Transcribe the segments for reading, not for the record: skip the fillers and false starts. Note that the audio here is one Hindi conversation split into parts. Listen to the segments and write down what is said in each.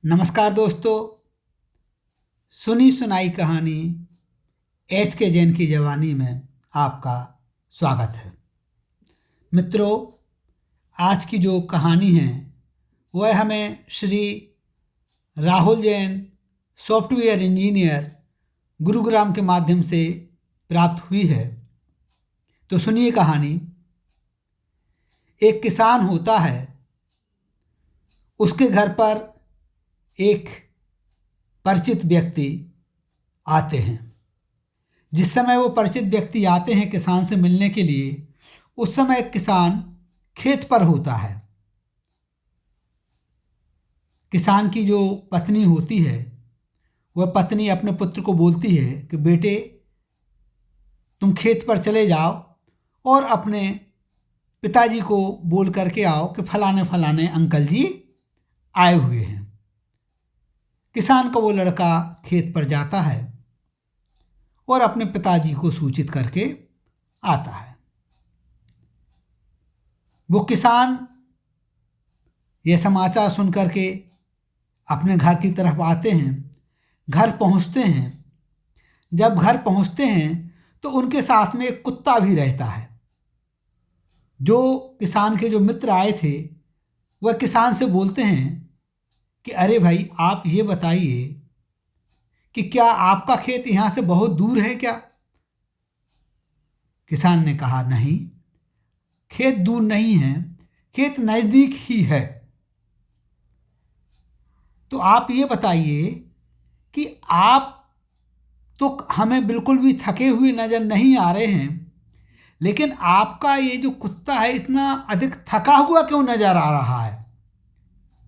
नमस्कार दोस्तों, सुनी सुनाई कहानी एच के जैन की जवानी में आपका स्वागत है। मित्रों, आज की जो कहानी है वह हमें श्री राहुल जैन सॉफ्टवेयर इंजीनियर गुरुग्राम के माध्यम से प्राप्त हुई है। तो सुनिए कहानी। एक किसान होता है, उसके घर पर एक परिचित व्यक्ति आते हैं। जिस समय वो परिचित व्यक्ति आते हैं किसान से मिलने के लिए, उस समय किसान खेत पर होता है। किसान की जो पत्नी होती है, वह पत्नी अपने पुत्र को बोलती है कि बेटे, तुम खेत पर चले जाओ और अपने पिताजी को बोल करके आओ कि फलाने फलाने अंकल जी आए हुए हैं। किसान का वो लड़का खेत पर जाता है और अपने पिताजी को सूचित करके आता है। वो किसान ये समाचार सुन करके अपने घर की तरफ आते हैं। घर पहुंचते हैं। जब घर पहुंचते हैं तो उनके साथ में एक कुत्ता भी रहता है। जो किसान के जो मित्र आए थे वह किसान से बोलते हैं कि अरे भाई, आप ये बताइए कि क्या आपका खेत यहाँ से बहुत दूर है क्या? किसान ने कहा, नहीं, खेत दूर नहीं है, खेत नज़दीक ही है। तो आप ये बताइए कि आप तो हमें बिल्कुल भी थके हुए नज़र नहीं आ रहे हैं, लेकिन आपका ये जो कुत्ता है इतना अधिक थका हुआ क्यों नज़र आ रहा है?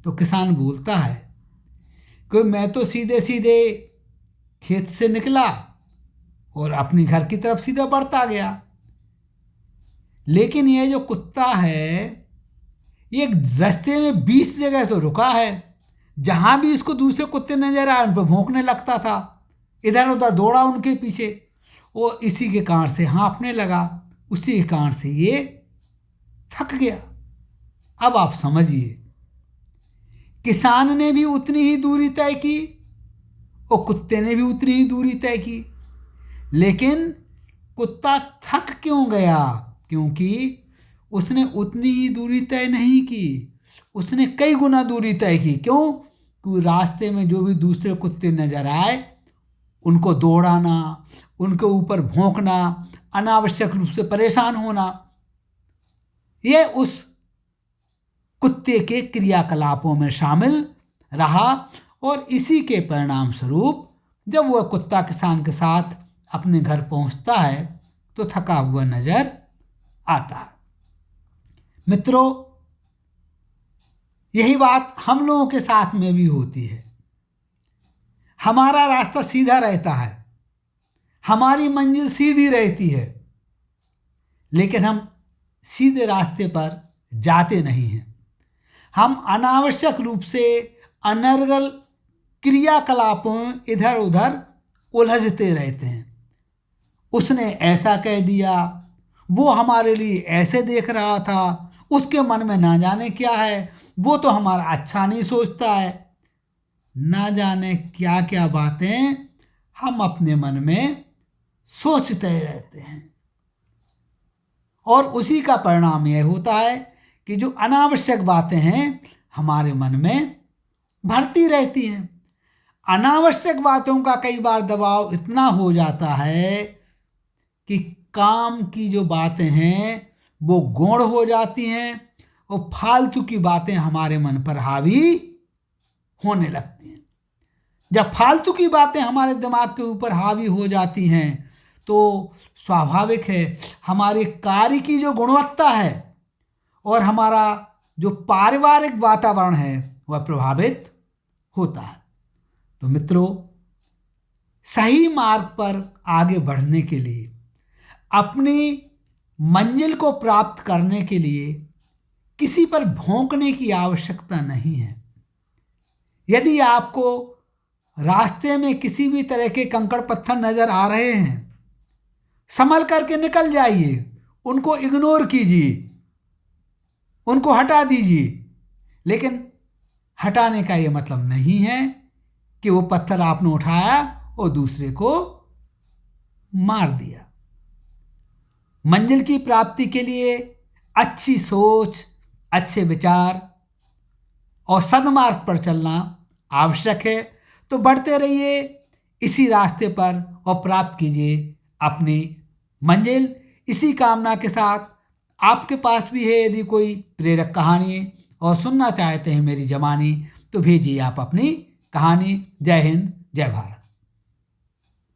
तो किसान बोलता है कि मैं तो सीधे सीधे खेत से निकला और अपनी घर की तरफ सीधा बढ़ता गया, लेकिन ये जो कुत्ता है ये रास्ते में 20 जगह तो रुका है। जहाँ भी इसको दूसरे कुत्ते नजर आए उन पर भौंकने लगता था, इधर उधर दौड़ा उनके पीछे और इसी के कारण से हाँफने लगा। उसी के कारण से ये थक गया। अब आप समझिए, किसान ने भी उतनी ही दूरी तय की और कुत्ते ने भी उतनी ही दूरी तय की, लेकिन कुत्ता थक क्यों गया? क्योंकि उसने उतनी ही दूरी तय नहीं की, उसने कई गुना दूरी तय की। क्यों? क्योंकि रास्ते में जो भी दूसरे कुत्ते नजर आए उनको दौड़ाना, उनके ऊपर भौंकना, अनावश्यक रूप से परेशान होना, यह उस कुत्ते के क्रियाकलापों में शामिल रहा। और इसी के परिणाम स्वरूप जब वह कुत्ता किसान के साथ अपने घर पहुंचता है तो थका हुआ नजर आता है। मित्रों, यही बात हम लोगों के साथ में भी होती है। हमारा रास्ता सीधा रहता है, हमारी मंजिल सीधी रहती है, लेकिन हम सीधे रास्ते पर जाते नहीं हैं। हम अनावश्यक रूप से अनर्गल क्रियाकलापों में इधर उधर उलझते रहते हैं। उसने ऐसा कह दिया, वो हमारे लिए ऐसे देख रहा था, उसके मन में ना जाने क्या है, वो तो हमारा अच्छा नहीं सोचता है। ना जाने क्या क्या बातें हम अपने मन में सोचते रहते हैं और उसी का परिणाम यह होता है कि जो अनावश्यक बातें हैं हमारे मन में भरती रहती हैं। अनावश्यक बातों का कई बार दबाव इतना हो जाता है कि काम की जो बातें हैं वो गौण हो जाती हैं और फालतू की बातें हमारे मन पर हावी होने लगती हैं। जब फालतू की बातें हमारे दिमाग के ऊपर हावी हो जाती हैं तो स्वाभाविक है हमारे कार्य की जो गुणवत्ता है और हमारा जो पारिवारिक वातावरण है वह प्रभावित होता है। तो मित्रों, सही मार्ग पर आगे बढ़ने के लिए, अपनी मंजिल को प्राप्त करने के लिए किसी पर भौंकने की आवश्यकता नहीं है। यदि आपको रास्ते में किसी भी तरह के कंकड़ पत्थर नजर आ रहे हैं, संभल करके निकल जाइए, उनको इग्नोर कीजिए, उनको हटा दीजिए, लेकिन हटाने का ये मतलब नहीं है कि वो पत्थर आपने उठाया और दूसरे को मार दिया। मंजिल की प्राप्ति के लिए अच्छी सोच, अच्छे विचार और सन्मार्ग पर चलना आवश्यक है। तो बढ़ते रहिए इसी रास्ते पर और प्राप्त कीजिए अपनी मंजिल। इसी कामना के साथ आपके पास भी है यदि कोई प्रेरक कहानी और सुनना चाहते हैं मेरी ज़बानी, तो भेजिए आप अपनी कहानी। जय हिंद, जय भारत।